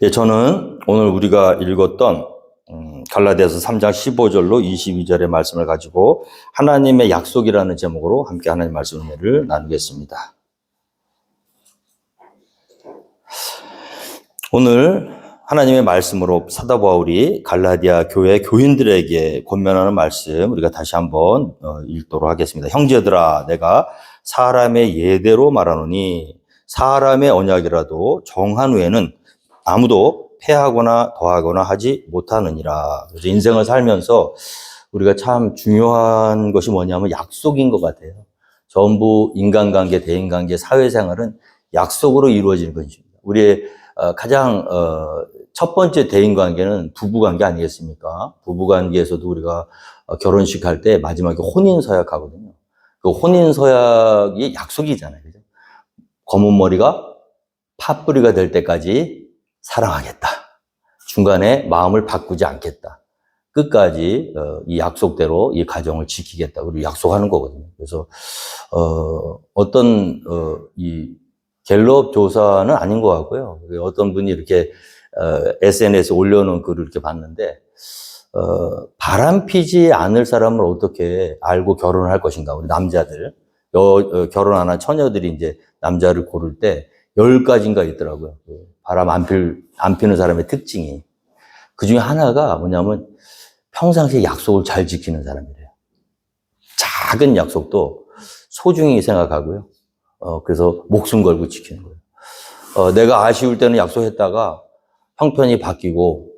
예, 저는 오늘 우리가 읽었던 갈라디아서 3장 15절로 22절의 말씀을 가지고 하나님의 약속이라는 제목으로 함께 하나님 말씀 은혜를 나누겠습니다. 오늘 하나님의 말씀으로 사도 바울이 갈라디아 교회 교인들에게 권면하는 말씀 우리가 다시 한번 읽도록 하겠습니다. 형제들아, 내가 사람의 예대로 말하노니 사람의 언약이라도 정한 후에는 아무도 패하거나 더하거나 하지 못하느니라. 그래서 인생을 살면서 우리가 참 중요한 것이 뭐냐면 약속인 것 같아요. 전부 인간관계, 대인관계, 사회생활은 약속으로 이루어지는 것입니다. 우리의 가장 첫 번째 대인관계는 부부관계 아니겠습니까? 부부관계에서도 우리가 결혼식 할 때 마지막에 혼인서약 하거든요. 그 혼인서약이 약속이잖아요. 그죠? 검은 머리가 팥뿌리가 될 때까지 사랑하겠다. 중간에 마음을 바꾸지 않겠다. 끝까지 이 약속대로 이 가정을 지키겠다. 우리 약속하는 거거든요. 그래서 어떤 이 갤럽 조사는 아닌 것 같고요. 어떤 분이 이렇게 SNS에 올려놓은 글을 이렇게 봤는데 바람피지 않을 사람을 어떻게 알고 결혼을 할 것인가. 우리 남자들 결혼 안 한 처녀들이 이제 남자를 고를 때 10가지인가 있더라고요. 바람 안 피는 사람의 특징이. 그 중에 하나가 뭐냐면 평상시에 약속을 잘 지키는 사람이래요. 작은 약속도 소중히 생각하고요. 그래서 목숨 걸고 지키는 거예요. 내가 아쉬울 때는 약속했다가 형편이 바뀌고,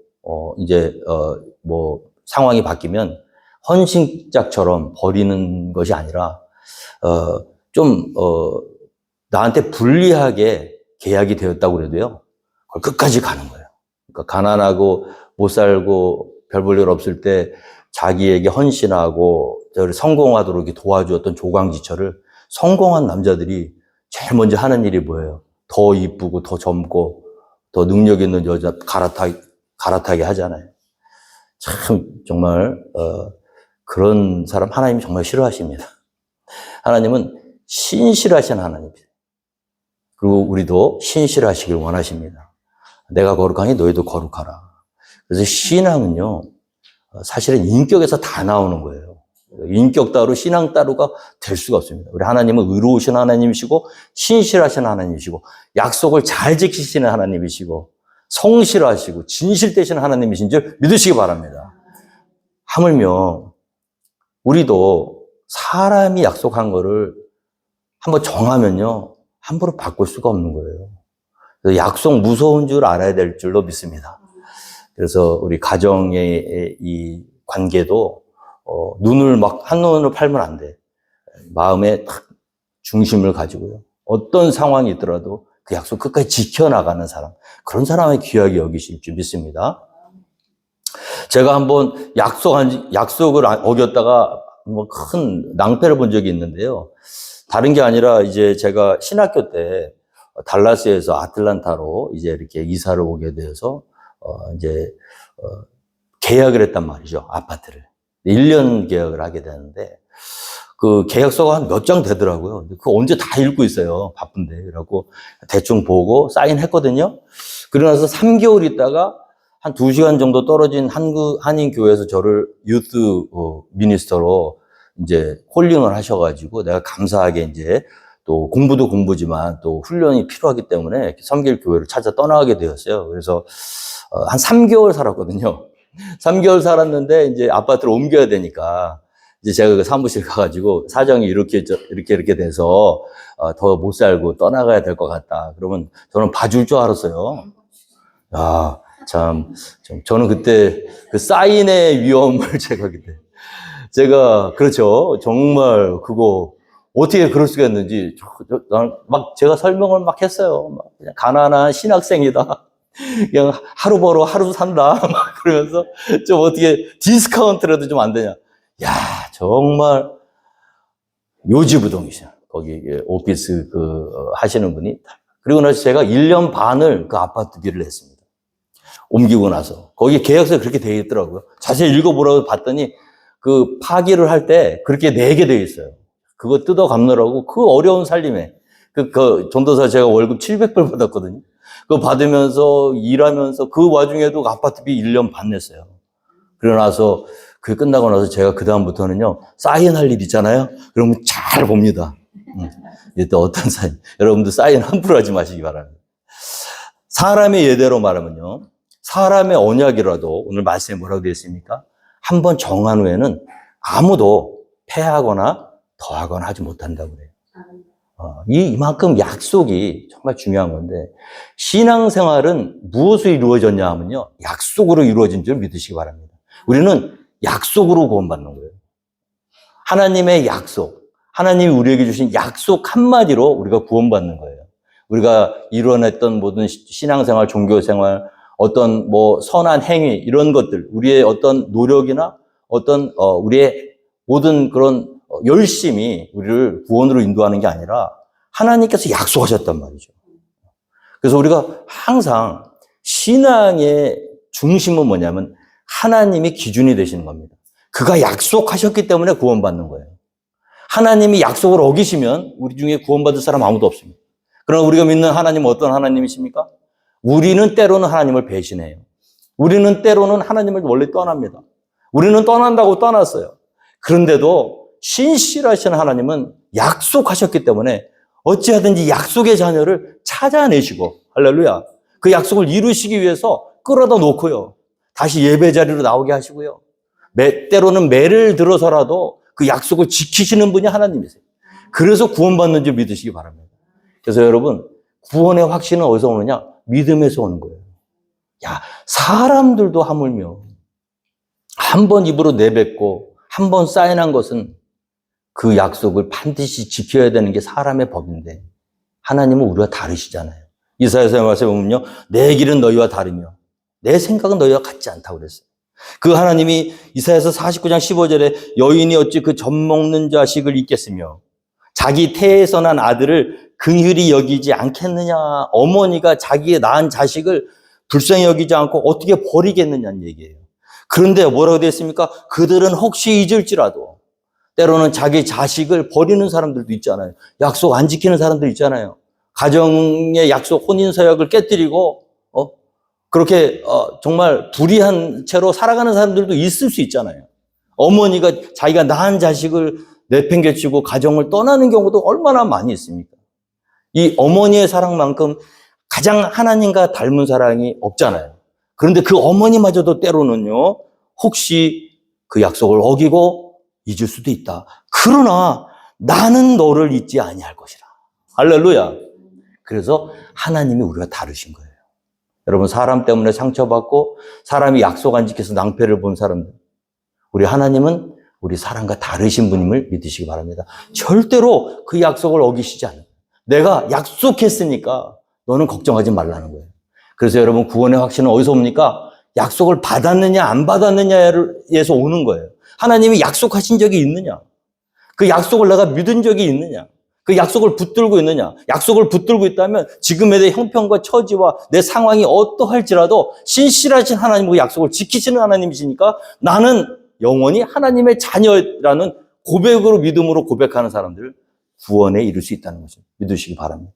상황이 바뀌면 헌신짝처럼 버리는 것이 아니라, 나한테 불리하게 계약이 되었다고 그래도요, 그걸 끝까지 가는 거예요. 그러니까 가난하고 못 살고 별 볼 일 없을 때 자기에게 헌신하고 저를 성공하도록 이렇게 도와주었던 조광지처를 성공한 남자들이 제일 먼저 하는 일이 뭐예요? 더 이쁘고 더 젊고 더 능력 있는 여자 갈아타게 하잖아요. 참 정말 그런 사람 하나님이 정말 싫어하십니다. 하나님은 신실하신 하나님이세요. 그리고 우리도 신실하시길 원하십니다. 내가 거룩하니 너희도 거룩하라. 그래서 신앙은요, 사실은 인격에서 다 나오는 거예요. 인격 따로 신앙 따로가 될 수가 없습니다. 우리 하나님은 의로우신 하나님이시고 신실하신 하나님이시고 약속을 잘 지키시는 하나님이시고 성실하시고 진실되신 하나님이신 줄 믿으시기 바랍니다. 하물며 우리도 사람이 약속한 거를 한번 정하면요, 함부로 바꿀 수가 없는 거예요. 그래서 약속 무서운 줄 알아야 될 줄로 믿습니다. 그래서 우리 가정의 이 관계도 눈을 한눈으로 팔면 안 돼. 마음에 딱 중심을 가지고요. 어떤 상황이 있더라도 그 약속 끝까지 지켜나가는 사람, 그런 사람의 귀하게 여기실 줄 믿습니다. 제가 한번 약속을 어겼다가 큰 낭패를 본 적이 있는데요. 다른 게 아니라 이제 제가 신학교 때 달라스에서 아틀란타로 이제 이렇게 이사를 오게 되어서 계약을 했단 말이죠. 아파트를. 1년 계약을 하게 되는데 그 계약서가 한 몇 장 되더라고요. 그거 언제 다 읽고 있어요. 바쁜데. 그래갖고 대충 보고 사인했거든요. 그러고 나서 3개월 있다가 한 2시간 정도 떨어진 한인교회에서 저를 유스 미니스터로 이제 콜링을 하셔가지고 내가 감사하게 이제 또 공부도 공부지만 또 훈련이 필요하기 때문에 섬길 교회를 찾아 떠나게 되었어요. 그래서 한 3개월 살았거든요. 3개월 살았는데 이제 아파트를 옮겨야 되니까 이제 제가 그 사무실 가가지고 사정이 이렇게 돼서 더 못 살고 떠나가야 될 것 같다. 그러면 저는 봐줄 줄 알았어요. 야, 저는 그때 그 사인의 위험을 제가 그렇죠. 정말 그거 어떻게 그럴 수가 있는지 제가 설명을 막 했어요. 그냥 가난한 신학생이다. 그냥 하루 벌어 하루 산다. 막 그러면서 좀 어떻게 디스카운트라도 좀 안 되냐. 야, 정말 요지부동이죠. 거기 오피스 하시는 분이. 그리고 나서 제가 1년 반을 그 아파트비를 했습니다. 옮기고 나서. 거기 계약서에 그렇게 되어 있더라고요. 자세히 읽어보라고 봤더니 그 파기를 할 때 그렇게 4개 되어 있어요. 그거 뜯어 감느라고 그 어려운 살림에 전도사 제가 월급 700불 받았거든요. 그거 받으면서 일하면서 그 와중에도 아파트비 1년 반 냈어요. 그러고 나서 그게 끝나고 나서 제가 그다음부터는요, 사인할 일 있잖아요. 그러면 잘 봅니다. 이때 어떤 사인. 여러분들 사인 함부로 하지 마시기 바랍니다. 사람의 예대로 말하면요, 사람의 언약이라도 오늘 말씀에 뭐라고 되어 있습니까? 한번 정한 후에는 아무도 패하거나 더하거나 하지 못한다고 그래요. 이만큼 약속이 정말 중요한 건데, 신앙생활은 무엇으로 이루어졌냐 하면요, 약속으로 이루어진 줄 믿으시기 바랍니다. 우리는 약속으로 구원받는 거예요. 하나님의 약속, 하나님이 우리에게 주신 약속 한마디로 우리가 구원받는 거예요. 우리가 이뤄냈던 모든 신앙생활, 종교생활, 어떤 선한 행위, 이런 것들, 우리의 어떤 노력이나 어떤 우리의 모든 그런 열심이 우리를 구원으로 인도하는 게 아니라 하나님께서 약속하셨단 말이죠. 그래서 우리가 항상 신앙의 중심은 뭐냐면 하나님이 기준이 되시는 겁니다. 그가 약속하셨기 때문에 구원받는 거예요. 하나님이 약속을 어기시면 우리 중에 구원받을 사람 아무도 없습니다. 그러나 우리가 믿는 하나님은 어떤 하나님이십니까? 우리는 때로는 하나님을 배신해요. 우리는 때로는 하나님을 원래 떠납니다. 우리는 떠난다고 떠났어요. 그런데도 신실하신 하나님은 약속하셨기 때문에 어찌하든지 약속의 자녀를 찾아내시고, 할렐루야, 그 약속을 이루시기 위해서 끌어다 놓고요, 다시 예배 자리로 나오게 하시고요, 때로는 매를 들어서라도 그 약속을 지키시는 분이 하나님이세요. 그래서 구원받는 줄 믿으시기 바랍니다. 그래서 여러분, 구원의 확신은 어디서 오느냐? 믿음에서 오는 거예요. 사람들도 하물며 한 번 입으로 내뱉고 한 번 사인한 것은 그 약속을 반드시 지켜야 되는 게 사람의 법인데, 하나님은 우리와 다르시잖아요. 이사야서의 말씀에 보면요, 내 길은 너희와 다르며 내 생각은 너희와 같지 않다고 그랬어요. 그 하나님이 이사야서 49장 15절에 여인이 어찌 그 젖먹는 자식을 잊겠으며 자기 태에서 난 아들을 긍휼히 여기지 않겠느냐. 어머니가 자기의 낳은 자식을 불쌍히 여기지 않고 어떻게 버리겠느냐는 얘기예요. 그런데 뭐라고 되어 있습니까? 그들은 혹시 잊을지라도, 때로는 자기 자식을 버리는 사람들도 있잖아요. 약속 안 지키는 사람들 있잖아요. 가정의 약속, 혼인서약을 깨뜨리고 그렇게 정말 불의한 채로 살아가는 사람들도 있을 수 있잖아요. 어머니가 자기가 낳은 자식을 내팽개치고 가정을 떠나는 경우도 얼마나 많이 있습니까? 이 어머니의 사랑만큼 가장 하나님과 닮은 사랑이 없잖아요. 그런데 그 어머니마저도 때로는요, 혹시 그 약속을 어기고 잊을 수도 있다. 그러나 나는 너를 잊지 아니할 것이라. 할렐루야. 그래서 하나님이 우리가 다르신 거예요. 여러분, 사람 때문에 상처받고 사람이 약속 안 지켜서 낭패를 본 사람들, 우리 하나님은 우리 사람과 다르신 분임을 믿으시기 바랍니다. 절대로 그 약속을 어기시지 않아요. 내가 약속했으니까 너는 걱정하지 말라는 거예요. 그래서 여러분, 구원의 확신은 어디서 옵니까? 약속을 받았느냐 안 받았느냐에서 오는 거예요. 하나님이 약속하신 적이 있느냐? 그 약속을 내가 믿은 적이 있느냐? 그 약속을 붙들고 있느냐? 약속을 붙들고 있다면 지금의 내 형편과 처지와 내 상황이 어떠할지라도 신실하신 하나님, 그 약속을 지키시는 하나님이시니까 나는 영원히 하나님의 자녀라는 고백으로, 믿음으로 고백하는 사람들을 구원에 이룰 수 있다는 것을 믿으시기 바랍니다.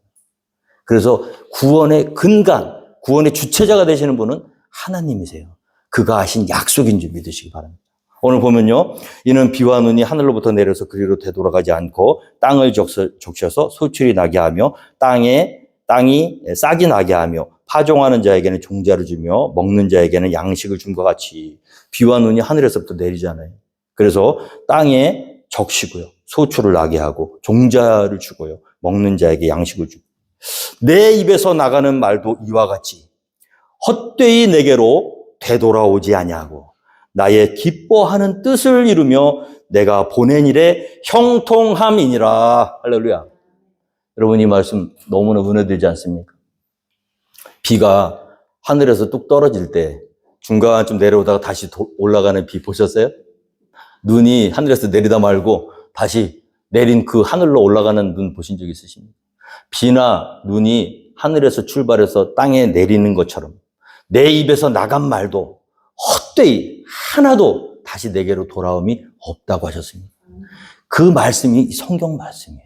그래서 구원의 근간, 구원의 주체자가 되시는 분은 하나님이세요. 그가 하신 약속인 줄 믿으시기 바랍니다. 오늘 보면요, 이는 비와 눈이 하늘로부터 내려서 그리로 되돌아가지 않고 땅을 적셔서 소출이 나게 하며 땅이 싹이 나게 하며 파종하는 자에게는 종자를 주며 먹는 자에게는 양식을 준 것 같이 비와 눈이 하늘에서부터 내리잖아요. 그래서 땅에 적시고요, 소출을 나게 하고 종자를 주고요, 먹는 자에게 양식을 주고, 내 입에서 나가는 말도 이와 같이 헛되이 내게로 되돌아오지 아니하고 나의 기뻐하는 뜻을 이루며 내가 보낸 일에 형통함이니라. 할렐루야. 여러분, 이 말씀 너무나 은혜되지 않습니까? 비가 하늘에서 뚝 떨어질 때 중간쯤 내려오다가 다시 올라가는 비 보셨어요? 눈이 하늘에서 내리다 말고 다시 내린 그 하늘로 올라가는 눈 보신 적 있으십니까? 비나 눈이 하늘에서 출발해서 땅에 내리는 것처럼 내 입에서 나간 말도 헛되이 하나도 다시 내게로 돌아옴이 없다고 하셨습니다. 그 말씀이 성경 말씀이에요.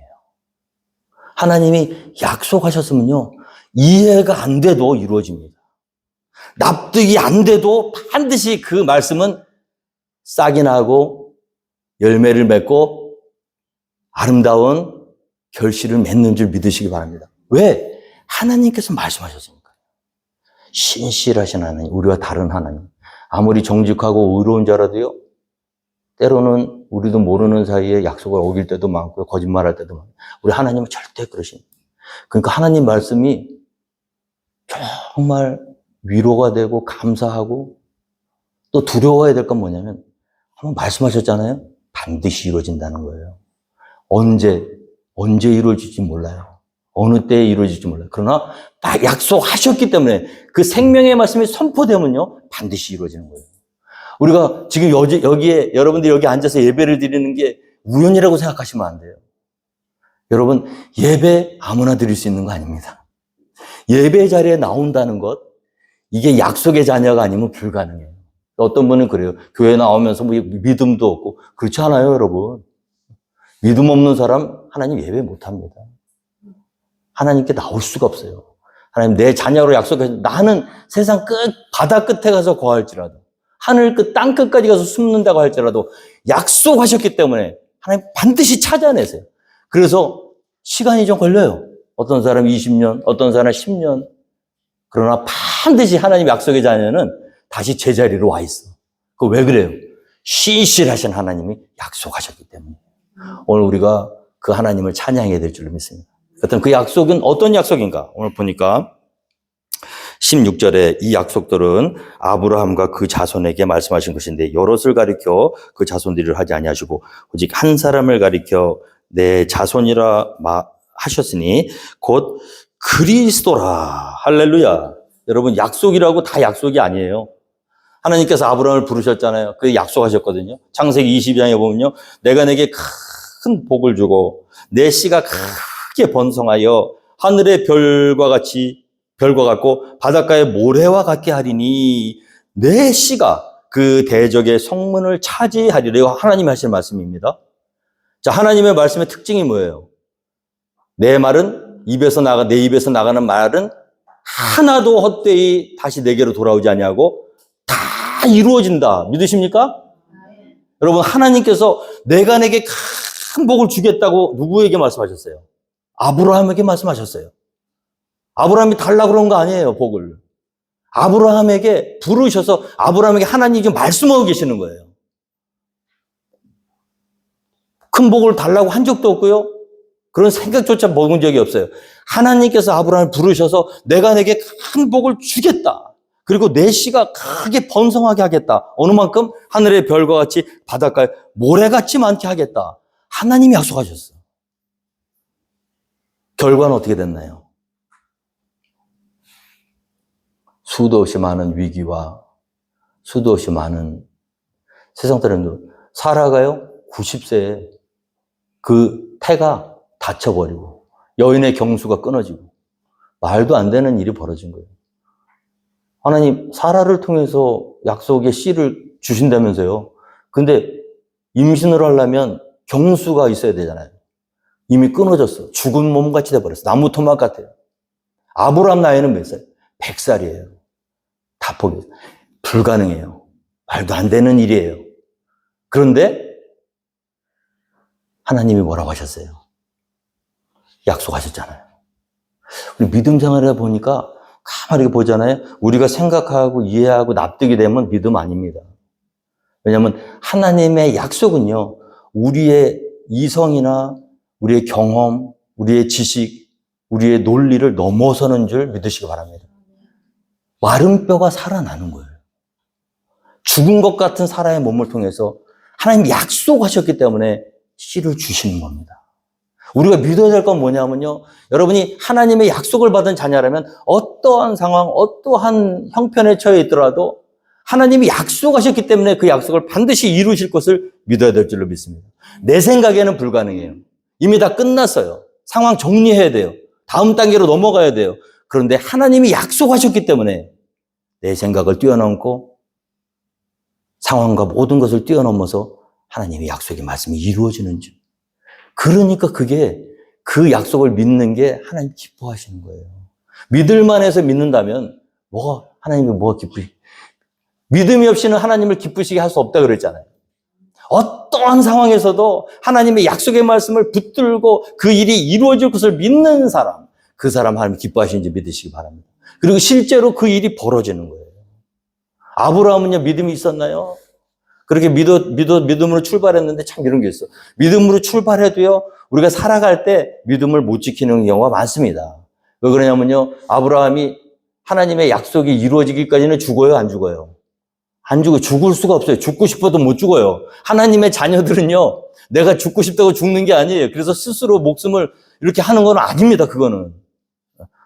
하나님이 약속하셨으면요, 이해가 안 돼도 이루어집니다. 납득이 안 돼도 반드시 그 말씀은 싹이 나고 열매를 맺고 아름다운 결실을 맺는 줄 믿으시기 바랍니다. 왜? 하나님께서 말씀하셨으니까. 신실하신 하나님, 우리와 다른 하나님. 아무리 정직하고 의로운 자라도요, 때로는 우리도 모르는 사이에 약속을 어길 때도 많고요, 거짓말할 때도 많고요. 우리 하나님은 절대 그러십니다. 그러니까 하나님 말씀이 정말 위로가 되고 감사하고 또 두려워해야 될 건 뭐냐면 한번 말씀하셨잖아요. 반드시 이루어진다는 거예요. 언제 이루어질지 몰라요. 어느 때에 이루어질지 몰라요. 그러나 딱 약속하셨기 때문에 그 생명의 말씀이 선포되면요, 반드시 이루어지는 거예요. 우리가 지금 여기에 여러분들이 여기 앉아서 예배를 드리는 게 우연이라고 생각하시면 안 돼요. 여러분, 예배 아무나 드릴 수 있는 거 아닙니다. 예배 자리에 나온다는 것, 이게 약속의 자녀가 아니면 불가능해요. 어떤 분은 그래요. 교회 나오면서 뭐 믿음도 없고, 그렇지 않아요, 여러분. 믿음 없는 사람 하나님 예배 못 합니다. 하나님께 나올 수가 없어요. 하나님 내 자녀로 약속해서 나는 세상 바다 끝에 가서 거할지라도, 하늘 끝, 땅 끝까지 가서 숨는다고 할지라도 약속하셨기 때문에 하나님 반드시 찾아내세요. 그래서 시간이 좀 걸려요. 어떤 사람 20년, 어떤 사람 10년. 그러나 반드시 하나님 약속의 자녀는 다시 제자리로 와 있어. 그거 왜 그래요? 신실하신 하나님이 약속하셨기 때문에. 오늘 우리가 그 하나님을 찬양해야 될 줄로 믿습니다. 그렇다면 그 약속은 어떤 약속인가? 오늘 보니까 16절에 이 약속들은 아브라함과 그 자손에게 말씀하신 것인데 여럿을 가리켜 그 자손들을 하지 아니하시고 오직 한 사람을 가리켜 내 자손이라 하셨으니 곧 그리스도라. 할렐루야. 여러분, 약속이라고 다 약속이 아니에요. 하나님께서 아브라함을 부르셨잖아요. 그 약속하셨거든요. 창세기 22장에 보면요, 내가 내게 큰 복을 주고 내 씨가 크게 번성하여 하늘의 별과 같고 바닷가의 모래와 같게 하리니 내 씨가 그 대적의 성문을 차지하리라. 하나님이 하실 말씀입니다. 자, 하나님의 말씀의 특징이 뭐예요? 내 입에서 나가는 말은 하나도 헛되이 다시 내게로 돌아오지 아니하고 다 이루어진다. 믿으십니까? 여러분, 하나님께서 내가 내게 큰 복을 주겠다고 누구에게 말씀하셨어요? 아브라함에게 말씀하셨어요. 아브라함이 달라고 그런 거 아니에요, 복을. 아브라함에게 부르셔서 아브라함에게 하나님이 말씀하고 계시는 거예요. 큰 복을 달라고 한 적도 없고요. 그런 생각조차 먹은 적이 없어요. 하나님께서 아브라함을 부르셔서 내가 내게 큰 복을 주겠다. 그리고 내 씨가 크게 번성하게 하겠다. 어느 만큼? 하늘의 별과 같이 바닷가에 모래같이 많게 하겠다. 하나님이 약속하셨어요. 결과는 어떻게 됐나요? 수도 없이 많은 위기와 수도 없이 많은 세상 사람들. 사라가요, 90세에 그 태가 다쳐버리고 여인의 경수가 끊어지고 말도 안 되는 일이 벌어진 거예요. 하나님, 사라를 통해서 약속의 씨를 주신다면서요. 근데 임신을 하려면 경수가 있어야 되잖아요. 이미 끊어졌어. 죽은 몸같이 돼버렸어. 나무 토막 같아요. 아브라함 나이는 몇 살? 100살이에요. 다 포기해요. 불가능해요. 말도 안 되는 일이에요. 그런데 하나님이 뭐라고 하셨어요? 약속하셨잖아요. 우리 믿음 생활을 보니까 가만히 보잖아요. 우리가 생각하고 이해하고 납득이 되면 믿음 아닙니다. 왜냐하면 하나님의 약속은요, 우리의 이성이나 우리의 경험, 우리의 지식, 우리의 논리를 넘어서는 줄 믿으시기 바랍니다. 마른 뼈가 살아나는 거예요. 죽은 것 같은 사람의 몸을 통해서 하나님이 약속하셨기 때문에 씨를 주시는 겁니다. 우리가 믿어야 될 건 뭐냐면요, 여러분이 하나님의 약속을 받은 자녀라면 어떠한 상황, 어떠한 형편에 처해 있더라도 하나님이 약속하셨기 때문에 그 약속을 반드시 이루실 것을 믿어야 될 줄로 믿습니다. 내 생각에는 불가능해요. 이미 다 끝났어요. 상황 정리해야 돼요. 다음 단계로 넘어가야 돼요. 그런데 하나님이 약속하셨기 때문에 내 생각을 뛰어넘고 상황과 모든 것을 뛰어넘어서 하나님의 약속의 말씀이 이루어지는 줄. 그러니까 그게 그 약속을 믿는 게 하나님 기뻐하시는 거예요. 믿을만 해서 믿는다면 하나님이 뭐가 믿음이 없이는 하나님을 기쁘시게 할 수 없다 그랬잖아요. 어떠한 상황에서도 하나님의 약속의 말씀을 붙들고 그 일이 이루어질 것을 믿는 사람, 그 사람 하나님 기뻐하시는지 믿으시기 바랍니다. 그리고 실제로 그 일이 벌어지는 거예요. 아브라함은요, 믿음이 있었나요? 그렇게 믿음으로 출발했는데 참 이런 게 있어. 믿음으로 출발해도요, 우리가 살아갈 때 믿음을 못 지키는 경우가 많습니다. 왜 그러냐면요, 아브라함이 하나님의 약속이 이루어지기까지는 죽어요, 안 죽어요? 안 죽어요. 죽을 수가 없어요. 죽고 싶어도 못 죽어요. 하나님의 자녀들은요, 내가 죽고 싶다고 죽는 게 아니에요. 그래서 스스로 목숨을 이렇게 하는 건 아닙니다, 그거는.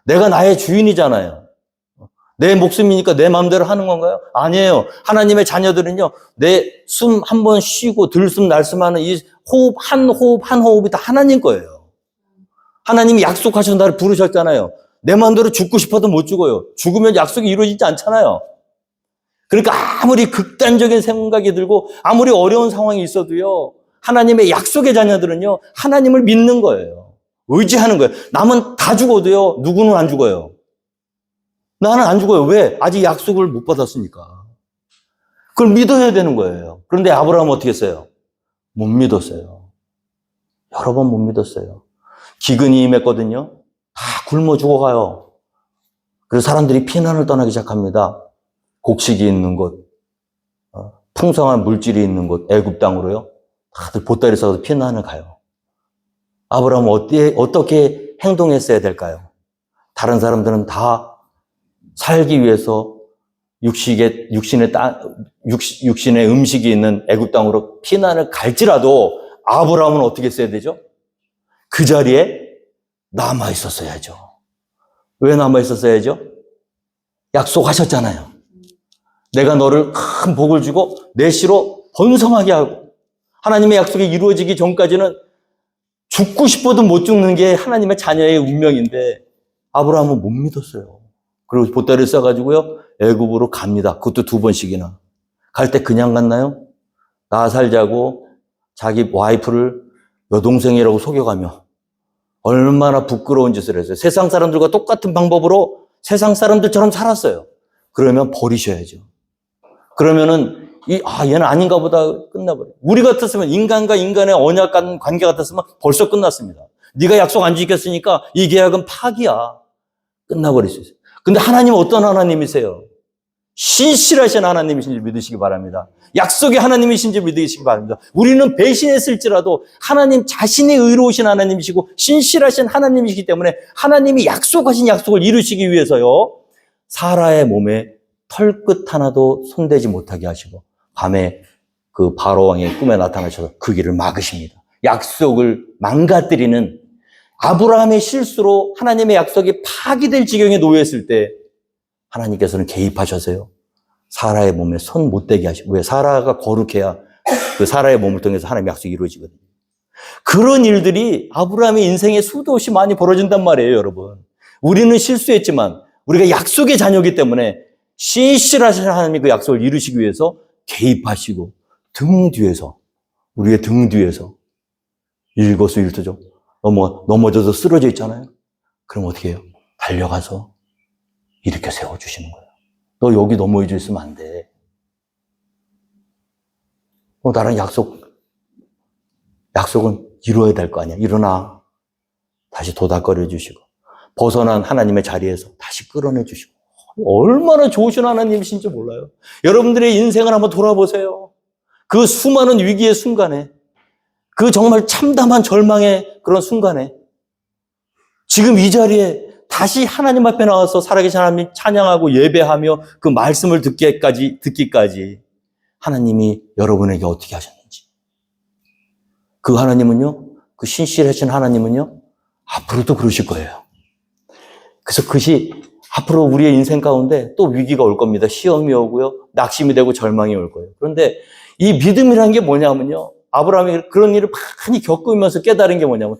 내가 나의 주인이잖아요. 내 목숨이니까 내 마음대로 하는 건가요? 아니에요. 하나님의 자녀들은요, 내 숨 한 번 쉬고 들숨 날숨하는 이 호흡, 한 호흡이 다 하나님 거예요. 하나님이 약속하셔서 나를 부르셨잖아요. 내 마음대로 죽고 싶어도 못 죽어요. 죽으면 약속이 이루어지지 않잖아요. 그러니까 아무리 극단적인 생각이 들고 아무리 어려운 상황이 있어도요, 하나님의 약속의 자녀들은요, 하나님을 믿는 거예요. 의지하는 거예요. 남은 다 죽어도요, 누구는 안 죽어요. 나는 안 죽어요. 왜? 아직 약속을 못 받았으니까. 그걸 믿어야 되는 거예요. 그런데 아브라함은 어떻게 했어요? 못 믿었어요. 여러 번 못 믿었어요. 기근이 임했거든요. 다 굶어 죽어가요. 그래서 사람들이 피난을 떠나기 시작합니다. 곡식이 있는 곳, 풍성한 물질이 있는 곳, 애굽 땅으로요. 다들 보따리 싸서 피난을 가요. 아브라함은 어떻게 행동했어야 될까요? 다른 사람들은 다 살기 위해서 육신의 음식이 있는 애굽 땅으로 피난을 갈지라도 아브라함은 어떻게 했어야 되죠? 그 자리에 남아 있었어야죠. 왜 남아 있었어야죠? 약속하셨잖아요. 내가 너를 큰 복을 주고 내 씨로 번성하게 하고, 하나님의 약속이 이루어지기 전까지는 죽고 싶어도 못 죽는 게 하나님의 자녀의 운명인데 아브라함은 못 믿었어요. 그리고 보따리를 싸가지고요, 애굽으로 갑니다. 그것도 2번씩이나. 갈 때 그냥 갔나요? 나 살자고 자기 와이프를 여동생이라고 속여가며 얼마나 부끄러운 짓을 했어요. 세상 사람들과 똑같은 방법으로 세상 사람들처럼 살았어요. 그러면 버리셔야죠. 그러면은 얘는 아닌가 보다 끝나버려요. 우리 같았으면, 인간과 인간의 언약 관계 같았으면 벌써 끝났습니다. 네가 약속 안 지켰으니까 이 계약은 파기야. 끝나버릴 수 있어요. 근데 하나님은 어떤 하나님이세요? 신실하신 하나님이신지 믿으시기 바랍니다. 약속의 하나님이신지 믿으시기 바랍니다. 우리는 배신했을지라도 하나님 자신이 의로우신 하나님이시고 신실하신 하나님이시기 때문에 하나님이 약속하신 약속을 이루시기 위해서요, 사라의 몸에 털끝 하나도 손대지 못하게 하시고 밤에 그 바로왕의 꿈에 나타나셔서 그 길을 막으십니다. 약속을 망가뜨리는 아브라함의 실수로 하나님의 약속이 파기될 지경에 놓였을 때 하나님께서는 개입하셔서요, 사라의 몸에 손 못 대게 하시고, 왜? 사라가 거룩해야 그 사라의 몸을 통해서 하나님의 약속이 이루어지거든요. 그런 일들이 아브라함의 인생에 수도 없이 많이 벌어진단 말이에요, 여러분. 우리는 실수했지만 우리가 약속의 자녀이기 때문에 신실하신 하나님이 그 약속을 이루시기 위해서 개입하시고 우리의 등 뒤에서 일거수일투족 넘어져서 쓰러져 있잖아요. 그럼 어떻게 해요? 달려가서 이렇게 세워주시는 거예요. 너 여기 넘어져 있으면 안 돼. 나랑 약속은 이루어야 될 거 아니야. 일어나. 다시 도닥거려 주시고, 벗어난 하나님의 자리에서 다시 끌어내 주시고, 얼마나 좋으신 하나님이신지 몰라요. 여러분들의 인생을 한번 돌아보세요. 그 수많은 위기의 순간에, 그 정말 참담한 절망의 그런 순간에 지금 이 자리에 다시 하나님 앞에 나와서 살아계신 하나님 찬양하고 예배하며 그 말씀을 듣기까지 하나님이 여러분에게 어떻게 하셨는지, 그 하나님은요, 그 신실하신 하나님은요, 앞으로도 그러실 거예요. 그래서 그것이 앞으로 우리의 인생 가운데 또 위기가 올 겁니다. 시험이 오고요, 낙심이 되고 절망이 올 거예요. 그런데 이 믿음이라는 게 뭐냐면요, 아브라함이 그런 일을 많이 겪으면서 깨달은 게 뭐냐면,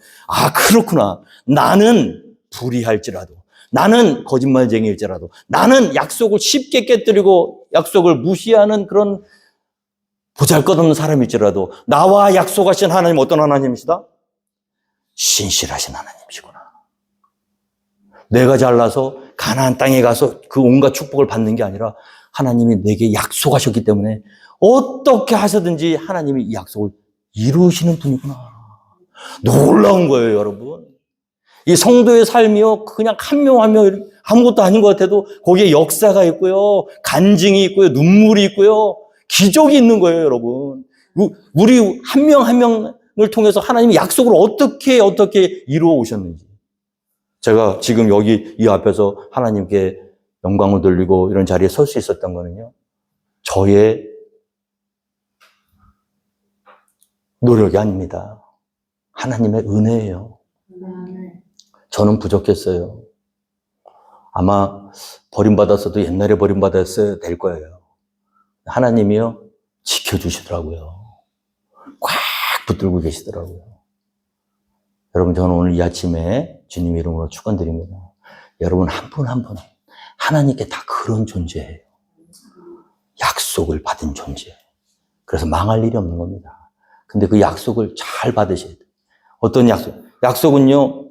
그렇구나. 나는 불의할지라도, 나는 거짓말쟁이일지라도, 나는 약속을 쉽게 깨뜨리고 약속을 무시하는 그런 보잘것없는 사람일지라도 나와 약속하신 하나님 어떤 하나님이시다? 신실하신 하나님이시구나. 내가 잘나서 가나안 땅에 가서 그 온갖 축복을 받는 게 아니라 하나님이 내게 약속하셨기 때문에 어떻게 하셔든지 하나님이 이 약속을 이루시는 분이구나. 놀라운 거예요, 여러분. 이 성도의 삶이요, 그냥 한 명 한 명 아무것도 아닌 것 같아도 거기에 역사가 있고요, 간증이 있고요, 눈물이 있고요, 기적이 있는 거예요, 여러분. 우리 한 명 한 명을 통해서 하나님이 약속을 어떻게 이루어 오셨는지. 제가 지금 여기 이 앞에서 하나님께 영광을 돌리고 이런 자리에 설 수 있었던 거는요, 저의 노력이 아닙니다. 하나님의 은혜예요. 저는 부족했어요. 아마 버림받았어도 옛날에 버림받았어야 될 거예요. 하나님이요, 지켜주시더라고요. 꽉 붙들고 계시더라고요. 여러분, 저는 오늘 이 아침에 주님 이름으로 축원드립니다. 여러분 한 분 한 분 하나님께 다 그런 존재예요. 약속을 받은 존재. 그래서 망할 일이 없는 겁니다. 근데 그 약속을 잘 받으셔야 돼요. 어떤 약속? 약속은요,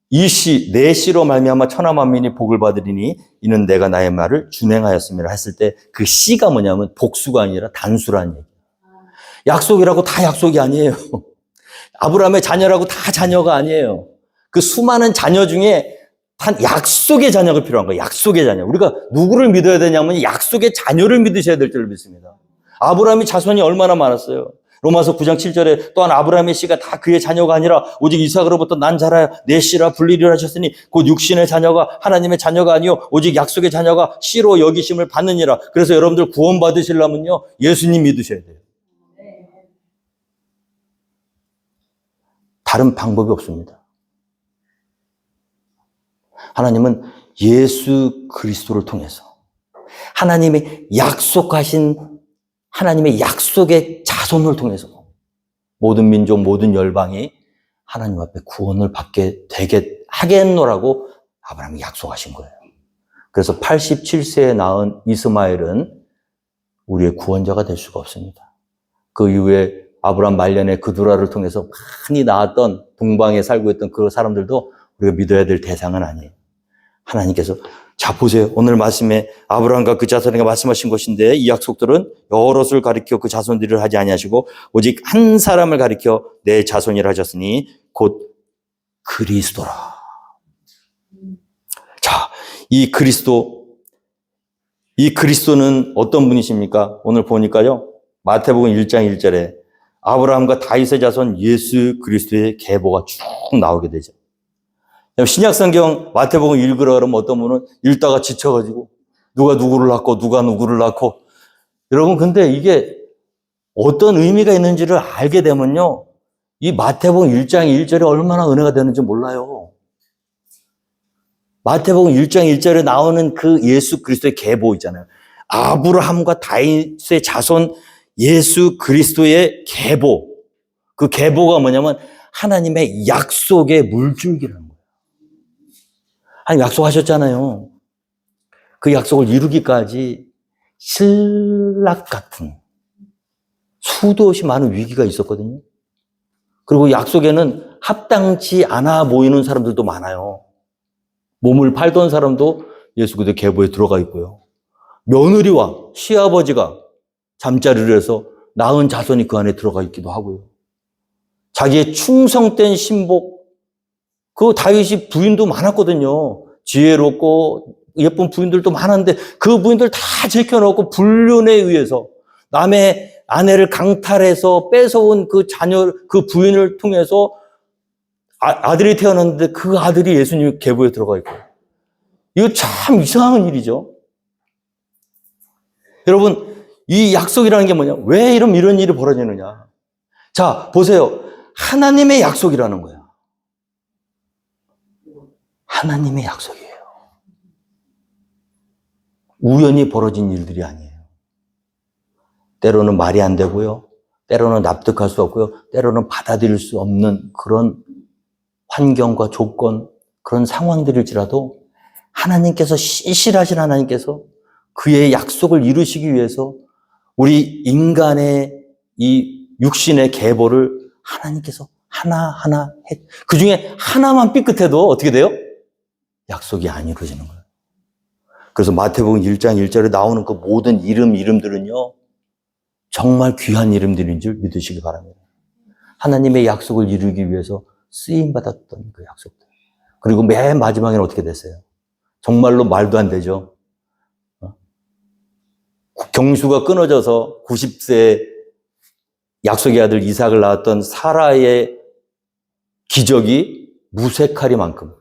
이 시, 내 시로 말미암아 천하 만민이 복을 받으리니 이는 내가 나의 말을 준행하였음이라 했을 때 그 시가 뭐냐면 복수가 아니라 단수라는 얘기예요. 약속이라고 다 약속이 아니에요. 아브라함의 자녀라고 다 자녀가 아니에요. 그 수많은 자녀 중에 단 약속의 자녀가 필요한 거예요. 약속의 자녀. 우리가 누구를 믿어야 되냐면 약속의 자녀를 믿으셔야 될 줄 믿습니다. 아브라함이 자손이 얼마나 많았어요. 로마서 9장 7절에 또한 아브라함의 씨가 다 그의 자녀가 아니라 오직 이삭으로부터 난 자라야 내 씨라 불리리라 하셨으니 곧 육신의 자녀가 하나님의 자녀가 아니요 오직 약속의 자녀가 씨로 여기심을 받느니라. 그래서 여러분들 구원 받으시려면요, 예수님 믿으셔야 돼요. 다른 방법이 없습니다. 하나님은 예수 그리스도를 통해서 하나님의 약속하신 하나님의 약속의 자손을 통해서 모든 민족, 모든 열방이 하나님 앞에 구원을 받게 되게 하겠노라고 아브라함이 약속하신 거예요. 그래서 87세에 낳은 이스마엘은 우리의 구원자가 될 수가 없습니다. 그 이후에 아브라함 말년에 그두라를 통해서 많이 낳았던 동방에 살고 있던 그 사람들도 우리가 믿어야 될 대상은 아니에요. 하나님께서 자 보세요. 오늘 말씀에 아브라함과 그 자손에게 말씀하신 것인데 이 약속들은 여럿을 가리켜 그 자손들을 하지 아니하시고 오직 한 사람을 가리켜 내 자손이라 하셨으니 곧 그리스도라. 자, 이 그리스도는 어떤 분이십니까? 오늘 보니까요, 마태복음 1장 1절에 아브라함과 다윗의 자손 예수 그리스도의 계보가 쭉 나오게 되죠. 신약성경 마태복음 읽으라 그러면 어떤 분은 읽다가 지쳐가지고 누가 누구를 낳고 누가 누구를 낳고, 여러분 근데 이게 어떤 의미가 있는지를 알게 되면요, 이 마태복음 1장 1절에 얼마나 은혜가 되는지 몰라요. 마태복음 1장 1절에 나오는 그 예수 그리스도의 계보 있잖아요. 아브라함과 다윗의 자손 예수 그리스도의 계보. 그 계보가 뭐냐면 하나님의 약속의 물줄기라는 거예요. 하나님 약속하셨잖아요. 그 약속을 이루기까지 신락 같은 수도 없이 많은 위기가 있었거든요. 그리고 약속에는 합당치 않아 보이는 사람들도 많아요. 몸을 팔던 사람도 예수 그리스도의 계보에 들어가 있고요. 며느리와 시아버지가 잠자리를 해서 낳은 자손이 그 안에 들어가 있기도 하고요. 자기의 충성된 신복, 그 다윗이 부인도 많았거든요. 지혜롭고 예쁜 부인들도 많았는데 그 부인들 다 제껴놓고 불륜에 의해서 남의 아내를 강탈해서 뺏어온 그 자녀, 그 부인을 통해서 아들이 태어났는데 그 아들이 예수님 계보에 들어가 있고, 이거 참 이상한 일이죠. 여러분, 이 약속이라는 게 뭐냐? 왜 이런 일이 벌어지느냐? 자, 보세요. 하나님의 약속이라는 거야. 하나님의 약속이에요. 우연히 벌어진 일들이 아니에요. 때로는 말이 안 되고요. 때로는 납득할 수 없고요. 때로는 받아들일 수 없는 그런 환경과 조건, 그런 상황들일지라도 하나님께서, 신실하신 하나님께서 그의 약속을 이루시기 위해서 우리 인간의 이 육신의 계보를 하나님께서 하나하나 그 중에 하나만 삐끗해도 어떻게 돼요? 약속이 안 이루어지는 거예요. 그래서 마태복음 1장 1절에 나오는 그 모든 이름들은요, 정말 귀한 이름들인 줄 믿으시기 바랍니다. 하나님의 약속을 이루기 위해서 쓰임받았던 그 약속들. 그리고 맨 마지막에는 어떻게 됐어요? 정말로 말도 안 되죠. 경수가 끊어져서 90세 약속의 아들 이삭을 낳았던 사라의 기적이 무색하리만큼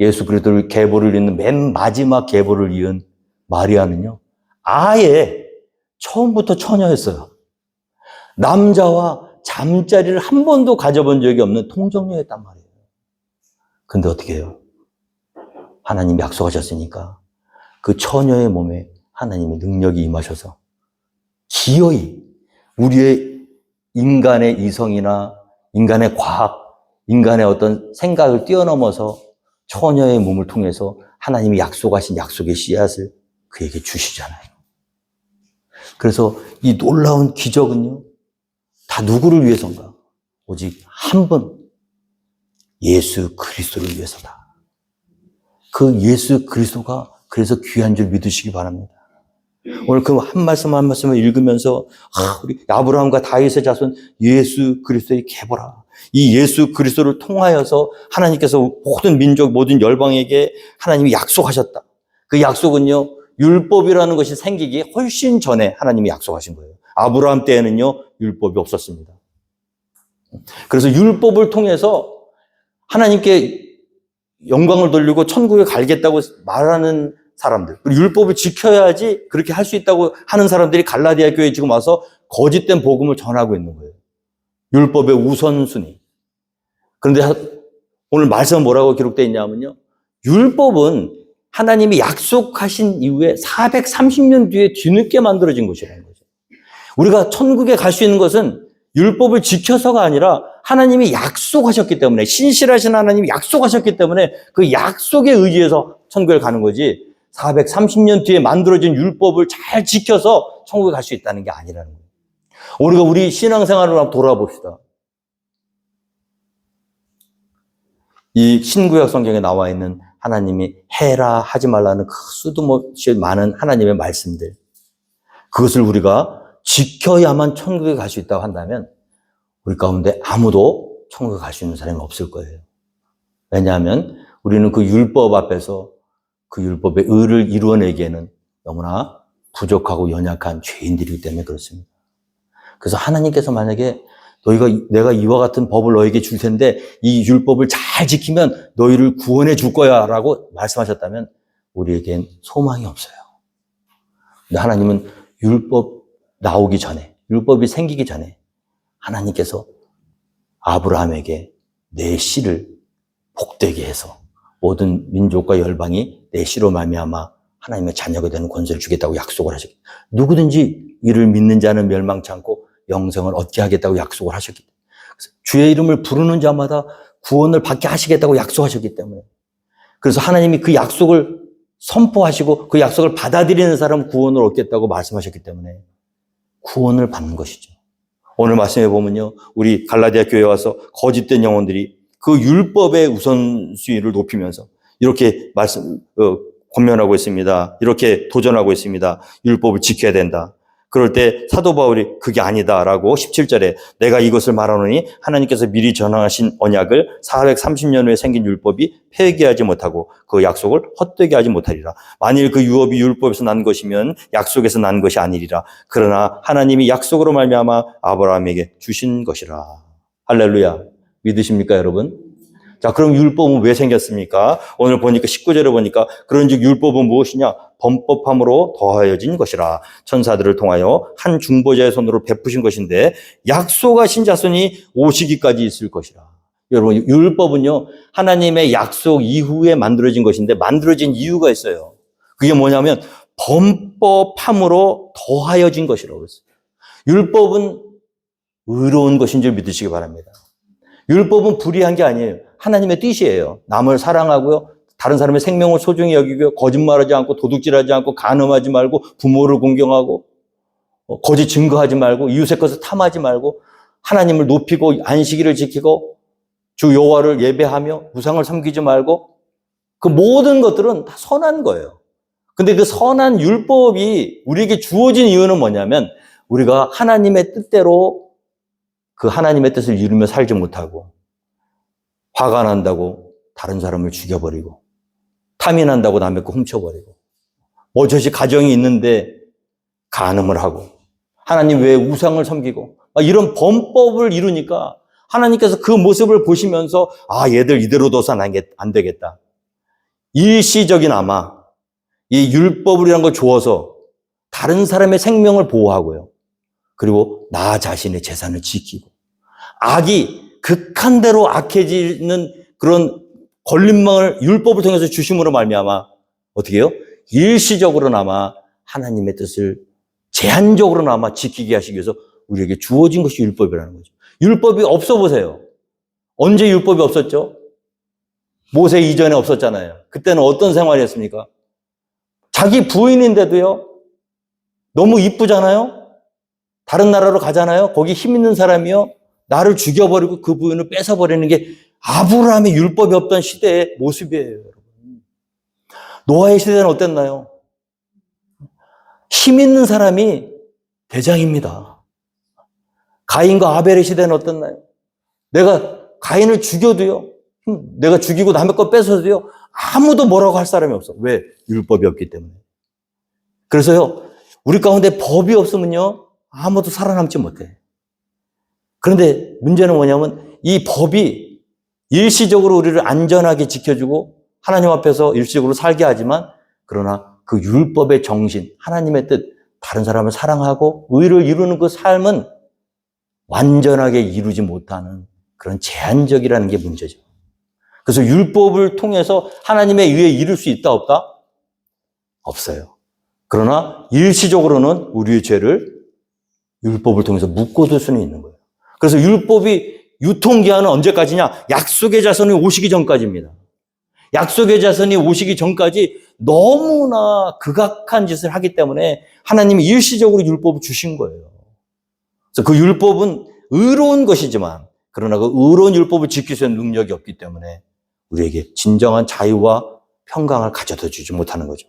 예수 그리스도를 계보를 잇는 맨 마지막 계보를 이은 마리아는요, 아예 처음부터 처녀였어요. 남자와 잠자리를 한 번도 가져본 적이 없는 통정녀였단 말이에요. 근데 어떻게 해요? 하나님이 약속하셨으니까 그 처녀의 몸에 하나님의 능력이 임하셔서 기어이 우리의 인간의 이성이나 인간의 과학, 인간의 어떤 생각을 뛰어넘어서 처녀의 몸을 통해서 하나님이 약속하신 약속의 씨앗을 그에게 주시잖아요. 그래서 이 놀라운 기적은요, 다 누구를 위해서인가? 오직 한 분, 예수 그리스도를 위해서다. 그 예수 그리스도가 그래서 귀한 줄 믿으시기 바랍니다. 오늘 그 한 말씀 한 말씀을 읽으면서 우리 아브라함과 다윗의 자손 예수 그리스도의 계보라. 이 예수 그리스도를 통하여서 하나님께서 모든 민족, 모든 열방에게 하나님이 약속하셨다. 그 약속은요, 율법이라는 것이 생기기 훨씬 전에 하나님이 약속하신 거예요. 아브라함 때에는요, 율법이 없었습니다. 그래서 율법을 통해서 하나님께 영광을 돌리고 천국에 갈겠다고 말하는 사람들, 그리고 율법을 지켜야지 그렇게 할 수 있다고 하는 사람들이 갈라디아 교회에 지금 와서 거짓된 복음을 전하고 있는 거예요. 율법의 우선순위. 그런데 오늘 말씀은 뭐라고 기록되어 있냐면요, 율법은 하나님이 약속하신 이후에 430년 뒤에 뒤늦게 만들어진 것이라는 거죠. 우리가 천국에 갈 수 있는 것은 율법을 지켜서가 아니라 하나님이 약속하셨기 때문에, 신실하신 하나님이 약속하셨기 때문에 그 약속에 의지해서 천국에 가는 거지, 430년 뒤에 만들어진 율법을 잘 지켜서 천국에 갈 수 있다는 게 아니라는 거예요. 우리가 우리 신앙생활을 한번 돌아봅시다. 이 신구약 성경에 나와 있는 하나님이 해라 하지 말라는 그 수도 없이 많은 하나님의 말씀들, 그것을 우리가 지켜야만 천국에 갈 수 있다고 한다면 우리 가운데 아무도 천국에 갈 수 있는 사람이 없을 거예요. 왜냐하면 우리는 그 율법 앞에서 그 율법의 의를 이루어내기에는 너무나 부족하고 연약한 죄인들이기 때문에 그렇습니다. 그래서 하나님께서 만약에 내가 이와 같은 법을 너에게 줄 텐데 이 율법을 잘 지키면 너희를 구원해 줄 거야 라고 말씀하셨다면 우리에겐 소망이 없어요. 근데 하나님은 율법 나오기 전에, 율법이 생기기 전에 하나님께서 아브라함에게 내 씨를 복되게 해서 모든 민족과 열방이 내 씨로 말미암아 하나님의 자녀가 되는 권세를 주겠다고 약속을 하셨기 때문에, 누구든지 이를 믿는 자는 멸망치 않고 영생을 얻게 하겠다고 약속을 하셨기 때문에, 주의 이름을 부르는 자마다 구원을 받게 하시겠다고 약속하셨기 때문에, 그래서 하나님이 그 약속을 선포하시고 그 약속을 받아들이는 사람은 구원을 얻겠다고 말씀하셨기 때문에 구원을 받는 것이죠. 오늘 말씀해 보면요, 우리 갈라디아 교회에 와서 거짓된 영혼들이 그 율법의 우선순위를 높이면서 이렇게 권면하고 있습니다. 이렇게 도전하고 있습니다. 율법을 지켜야 된다. 그럴 때 사도 바울이 그게 아니다라고 17절에 내가 이것을 말하노니 하나님께서 미리 전하신 언약을 430년 후에 생긴 율법이 폐기하지 못하고 그 약속을 헛되게 하지 못하리라. 만일 그 유업이 율법에서 난 것이면 약속에서 난 것이 아니리라. 그러나 하나님이 약속으로 말미암아 아브라함에게 주신 것이라. 할렐루야. 믿으십니까, 여러분? 자, 그럼 율법은 왜 생겼습니까? 오늘 보니까 19절에 보니까 그런즉 율법은 무엇이냐? 범법함으로 더하여진 것이라. 천사들을 통하여 한 중보자의 손으로 베푸신 것인데 약속하신 자손이 오시기까지 있을 것이라. 여러분, 율법은요, 하나님의 약속 이후에 만들어진 것인데 만들어진 이유가 있어요. 그게 뭐냐면 범법함으로 더하여진 것이라고 했어요. 율법은 의로운 것인 줄 믿으시기 바랍니다. 율법은 불의한 게 아니에요. 하나님의 뜻이에요. 남을 사랑하고요, 다른 사람의 생명을 소중히 여기고, 거짓말하지 않고, 도둑질하지 않고, 간음하지 말고, 부모를 공경하고, 거짓 증거하지 말고, 이웃의 것을 탐하지 말고, 하나님을 높이고 안식일을 지키고 주 여호와를 예배하며 우상을 섬기지 말고, 그 모든 것들은 다 선한 거예요. 근데 그 선한 율법이 우리에게 주어진 이유는 뭐냐면 우리가 하나님의 뜻대로 그 하나님의 뜻을 이루며 살지 못하고 화가 난다고 다른 사람을 죽여버리고 탐이 난다고 남의 거 훔쳐버리고 저시 가정이 있는데 간음을 하고 하나님 외에 우상을 섬기고 이런 범법을 이루니까 하나님께서 그 모습을 보시면서 얘들 이대로 둬서는 안 되겠다. 일시적이나마 이 율법이라는 걸 주어서 다른 사람의 생명을 보호하고요. 그리고 나 자신의 재산을 지키고 악이 극한대로 악해지는 그런 걸림망을 율법을 통해서 주심으로 말미암아 어떻게 해요? 일시적으로나마 하나님의 뜻을 제한적으로나마 지키게 하시기 위해서 우리에게 주어진 것이 율법이라는 거죠. 율법이 없어 보세요. 언제 율법이 없었죠? 모세 이전에 없었잖아요. 그때는 어떤 생활이었습니까? 자기 부인인데도요. 너무 이쁘잖아요. 다른 나라로 가잖아요. 거기 힘 있는 사람이요. 나를 죽여버리고 그 부인을 뺏어버리는 게 아브라함의 율법이 없던 시대의 모습이에요. 여러분. 노아의 시대는 어땠나요? 힘 있는 사람이 대장입니다. 가인과 아벨의 시대는 어땠나요? 내가 가인을 죽여도요. 내가 죽이고 남의 거 뺏어도요. 아무도 뭐라고 할 사람이 없어. 왜? 율법이 없기 때문에. 그래서요. 우리 가운데 법이 없으면요. 아무도 살아남지 못해. 그런데 문제는 뭐냐면 이 법이 일시적으로 우리를 안전하게 지켜주고 하나님 앞에서 일시적으로 살게 하지만 그러나 그 율법의 정신, 하나님의 뜻, 다른 사람을 사랑하고 의를 이루는 그 삶은 완전하게 이루지 못하는 그런 제한적이라는 게 문제죠. 그래서 율법을 통해서 하나님의 의에 이룰 수 있다 없다? 없어요. 그러나 일시적으로는 우리의 죄를 율법을 통해서 묶어둘 수는 있는 거예요. 그래서 율법이 유통기한은 언제까지냐? 약속의 자손이 오시기 전까지입니다. 약속의 자손이 오시기 전까지 너무나 극악한 짓을 하기 때문에 하나님이 일시적으로 율법을 주신 거예요. 그래서 그 율법은 의로운 것이지만 그러나 그 의로운 율법을 지킬 수 있는 능력이 없기 때문에 우리에게 진정한 자유와 평강을 가져다 주지 못하는 거죠.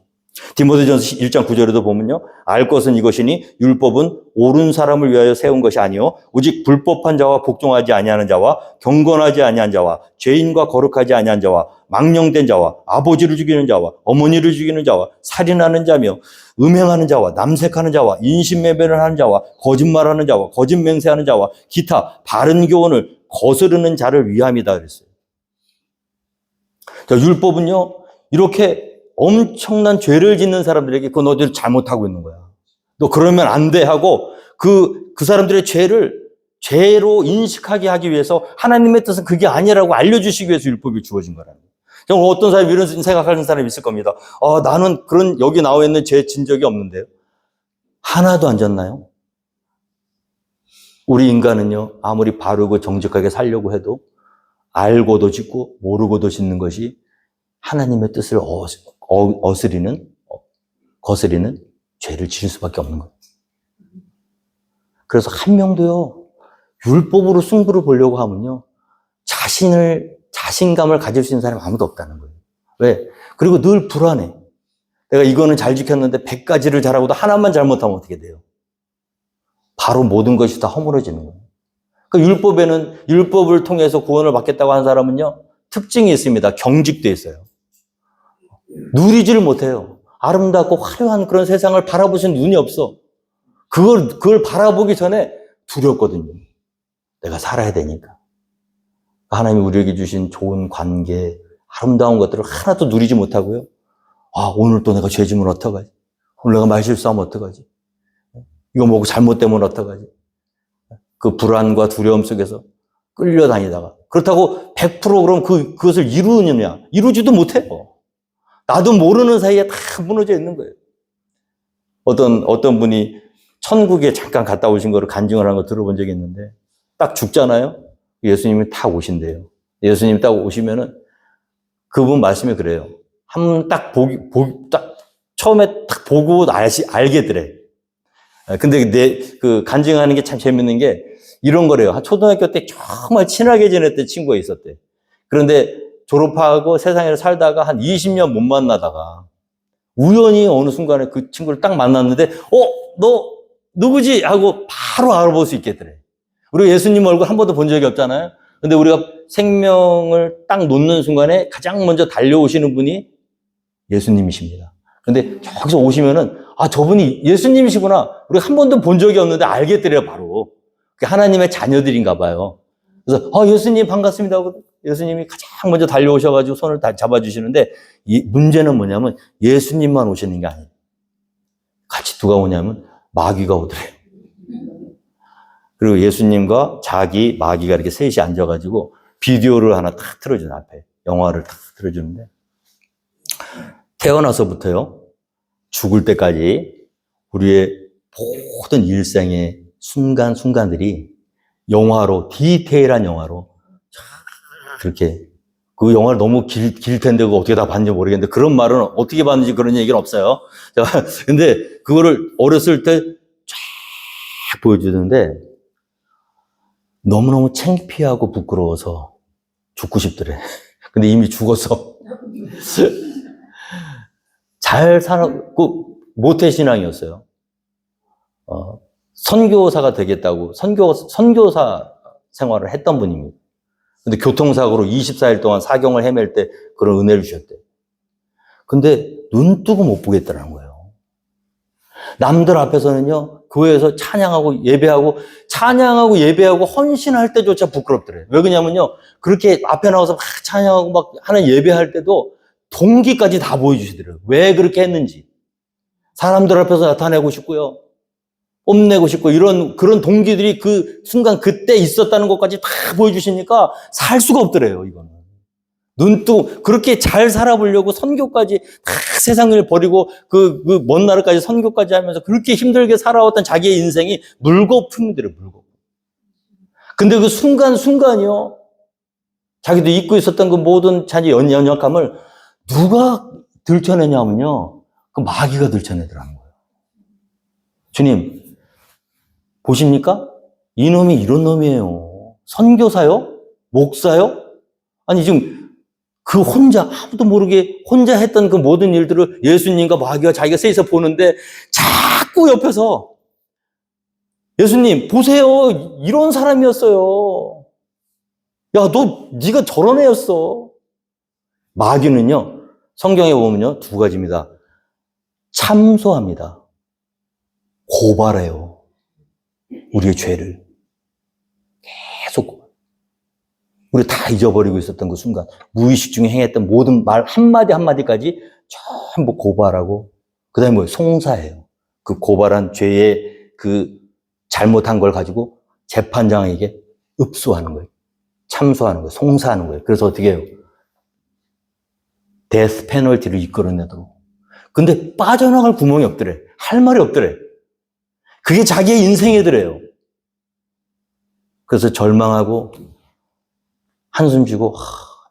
디모데전서 1장 9절에도 보면요. 알 것은 이것이니 율법은 옳은 사람을 위하여 세운 것이 아니요 오직 불법한 자와 복종하지 아니하는 자와 경건하지 아니한 자와 죄인과 거룩하지 아니한 자와 망령된 자와 아버지를 죽이는 자와 어머니를 죽이는 자와 살인하는 자며 음행하는 자와 남색하는 자와 인신매매를 하는 자와 거짓말하는 자와 거짓 맹세하는 자와 기타 바른 교훈을 거스르는 자를 위함이다 그랬어요. 자, 율법은요. 이렇게 엄청난 죄를 짓는 사람들에게 그건 너희들 잘못하고 있는 거야. 너 그러면 안 돼 하고 그 사람들의 죄로 인식하게 하기 위해서 하나님의 뜻은 그게 아니라고 알려주시기 위해서 율법이 주어진 거라는 거예요. 어떤 사람이 이런 생각하는 사람이 있을 겁니다. 나는 그런 여기 나와 있는 죄 진 적이 없는데요. 하나도 안 졌나요? 우리 인간은요. 아무리 바르고 정직하게 살려고 해도 알고도 짓고 모르고도 짓는 것이 하나님의 뜻을 거스리는 죄를 지을 수밖에 없는 거예요. 그래서 한 명도요, 율법으로 승부를 보려고 하면요, 자신감을 가질 수 있는 사람이 아무도 없다는 거예요. 왜? 그리고 늘 불안해. 내가 이거는 잘 지켰는데 100가지를 잘하고도 하나만 잘못하면 어떻게 돼요? 바로 모든 것이 다 허물어지는 거예요. 그러니까 율법을 통해서 구원을 받겠다고 하는 사람은요, 특징이 있습니다. 경직돼 있어요. 누리지를 못해요. 아름답고 화려한 그런 세상을 바라보시는 눈이 없어. 그걸 바라보기 전에 두렵거든요. 내가 살아야 되니까. 하나님이 우리에게 주신 좋은 관계, 아름다운 것들을 하나도 누리지 못하고요. 오늘 또 내가 죄 지면 어떡하지? 오늘 내가 말실수하면 어떡하지? 이거 먹고 잘못되면 어떡하지? 그 불안과 두려움 속에서 끌려다니다가. 그렇다고 100% 그럼 그것을 이루느냐? 이루지도 못해요. 나도 모르는 사이에 다 무너져 있는 거예요. 어떤 분이 천국에 잠깐 갔다 오신 거를 간증을 하는 거 들어본 적이 있는데, 딱 죽잖아요? 예수님이 딱 오신대요. 예수님이 딱 오시면은 그분 말씀이 그래요. 처음에 딱 보고 알게더래. 근데 그 간증하는 게 참 재밌는 게 이런 거래요. 초등학교 때 정말 친하게 지냈던 친구가 있었대. 그런데 졸업하고 세상에 살다가 한 20년 못 만나다가 우연히 어느 순간에 그 친구를 딱 만났는데 너 누구지? 하고 바로 알아볼 수 있겠더래. 우리가 예수님 얼굴 한 번도 본 적이 없잖아요. 근데 우리가 생명을 딱 놓는 순간에 가장 먼저 달려오시는 분이 예수님이십니다. 근데 저기서 오시면은 저분이 예수님이시구나. 우리가 한 번도 본 적이 없는데 알겠더래요, 바로. 그게 하나님의 자녀들인가 봐요. 그래서 예수님 반갑습니다 하고 예수님이 가장 먼저 달려오셔가지고 손을 다 잡아주시는데 이 문제는 뭐냐면 예수님만 오시는 게 아니에요. 같이 누가 오냐면 마귀가 오더래요. 그리고 예수님과 자기 마귀가 이렇게 셋이 앉아가지고 비디오를 하나 탁 틀어주는 앞에 영화를 탁 틀어주는데 태어나서부터요 죽을 때까지 우리의 모든 일생의 순간순간들이 영화로 디테일한 영화로 그렇게 그 영화를 너무 길 텐데 그거 어떻게 다 봤는지 모르겠는데 그런 말은 어떻게 봤는지 그런 얘기는 없어요. 근데 그거를 어렸을 때 쫙 보여주는데 너무너무 창피하고 부끄러워서 죽고 싶더래. 근데 이미 죽었어. 잘 살았고 모태신앙이었어요. 선교사가 되겠다고 선교사 생활을 했던 분입니다. 근데 교통사고로 24일 동안 사경을 헤맬 때 그런 은혜를 주셨대요. 근데 눈 뜨고 못 보겠다는 거예요. 남들 앞에서는요, 교회에서 찬양하고 예배하고 헌신할 때조차 부끄럽더래요. 왜 그러냐면요, 그렇게 앞에 나와서 막 찬양하고 막 하는 예배할 때도 동기까지 다 보여주시더래요. 왜 그렇게 했는지. 사람들 앞에서 나타내고 싶고요. 뽐내고 싶고 그런 동기들이 그 순간 그때 있었다는 것까지 다 보여주시니까 살 수가 없더래요, 이거는. 눈 뜨고 그렇게 잘 살아보려고 선교까지 다 세상을 버리고 그 먼 나라까지 선교까지 하면서 그렇게 힘들게 살아왔던 자기의 인생이 물거품이더래요, 물거품. 근데 그 순간이요. 자기도 잊고 있었던 그 모든 자기 연약함을 누가 들춰내냐면요. 그 마귀가 들춰내더라는 거예요. 주님, 보십니까? 이놈이 이런 놈이에요. 선교사요? 목사요? 아니, 지금 그 혼자, 아무도 모르게 혼자 했던 그 모든 일들을 예수님과 마귀와 자기가 셋이서 보는데 자꾸 옆에서 예수님, 보세요. 이런 사람이었어요. 야, 네가 저런 애였어. 마귀는요, 성경에 보면요, 두 가지입니다. 참소합니다. 고발해요. 우리의 죄를. 계속. 우리 다 잊어버리고 있었던 그 순간. 무의식 중에 행했던 모든 말 한마디까지 전부 고발하고, 그 다음에 뭐예요? 송사해요. 그 고발한 죄의 그 잘못한 걸 가지고 재판장에게 읍소하는 거예요. 참소하는 거예요. 송사하는 거예요. 그래서 어떻게 해요? 데스 페널티를 이끌어내도록. 근데 빠져나갈 구멍이 없더래. 할 말이 없더래. 그게 자기의 인생이더래요. 그래서 절망하고 한숨 쉬고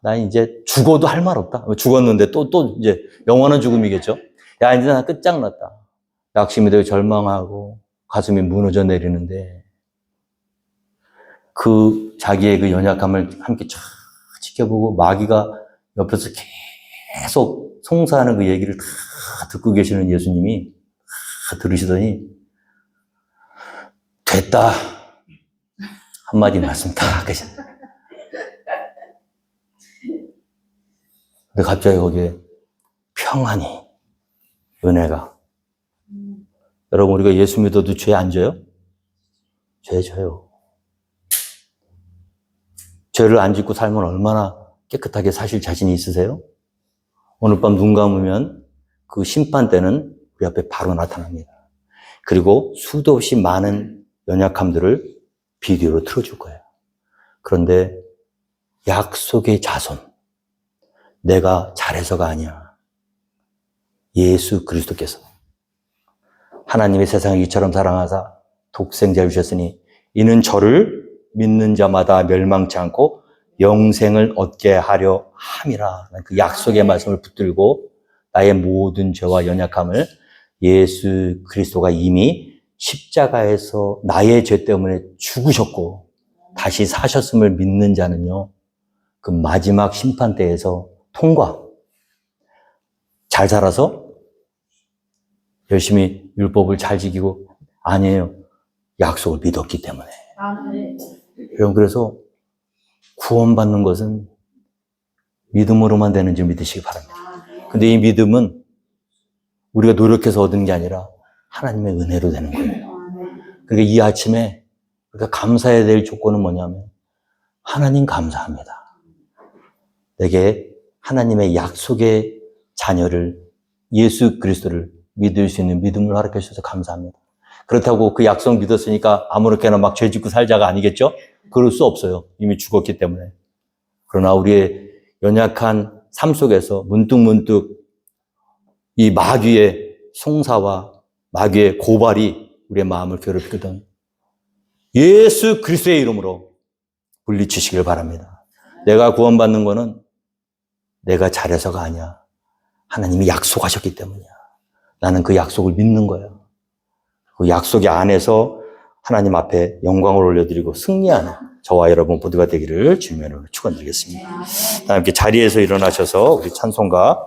나 이제 죽어도 할 말 없다. 죽었는데 또 이제 영원한 죽음이겠죠. 야, 이제 나 끝장났다. 낙심이 되고 절망하고 가슴이 무너져 내리는데 그 자기의 그 연약함을 함께 쫙 지켜보고 마귀가 옆에서 계속 송사하는 그 얘기를 다 듣고 계시는 예수님이 다 들으시더니 됐다. 한마디 말씀 다 하셨다. 근데 갑자기 거기에 평안히 은혜가. 여러분, 우리가 예수 믿어도 죄 안 져요? 죄 져요. 죄를 안 짓고 살면 얼마나 깨끗하게 사실 자신이 있으세요? 오늘 밤 눈 감으면 그 심판대는 우리 앞에 바로 나타납니다. 그리고 수도 없이 많은 연약함들을 비디오로 틀어줄 거예요. 그런데 약속의 자손, 내가 잘해서가 아니야. 예수 그리스도께서 하나님의 세상을 이처럼 사랑하사 독생자를 주셨으니 이는 저를 믿는 자마다 멸망치 않고 영생을 얻게 하려 함이라. 그 약속의 말씀을 붙들고 나의 모든 죄와 연약함을 예수 그리스도가 이미 십자가에서 나의 죄 때문에 죽으셨고 다시 사셨음을 믿는 자는요, 그 마지막 심판 때에서 통과. 잘 살아서 열심히 율법을 잘 지키고 아니에요. 약속을 믿었기 때문에. 여러분 그래서 구원받는 것은 믿음으로만 되는 줄 믿으시기 바랍니다. 근데 이 믿음은 우리가 노력해서 얻은 게 아니라 하나님의 은혜로 되는 거예요. 그러니까 이 아침에 우리가 감사해야 될 조건은 뭐냐면 하나님 감사합니다. 내게 하나님의 약속의 자녀를 예수 그리스도를 믿을 수 있는 믿음을 허락해 주셔서 감사합니다. 그렇다고 그 약속 믿었으니까 아무렇게나 막 죄 짓고 살자가 아니겠죠? 그럴 수 없어요. 이미 죽었기 때문에. 그러나 우리의 연약한 삶 속에서 문득문득 이 마귀의 송사와 마귀의 고발이 우리의 마음을 괴롭히거든. 예수 그리스도의 이름으로 물리치시길 바랍니다. 내가 구원받는 거는 내가 잘해서가 아니야. 하나님이 약속하셨기 때문이야. 나는 그 약속을 믿는 거야. 그 약속의 안에서 하나님 앞에 영광을 올려드리고 승리하는 저와 여러분 모두가 되기를 주님의 이름으로 축원드리겠습니다. 다 함께 자리에서 일어나셔서 우리 찬송가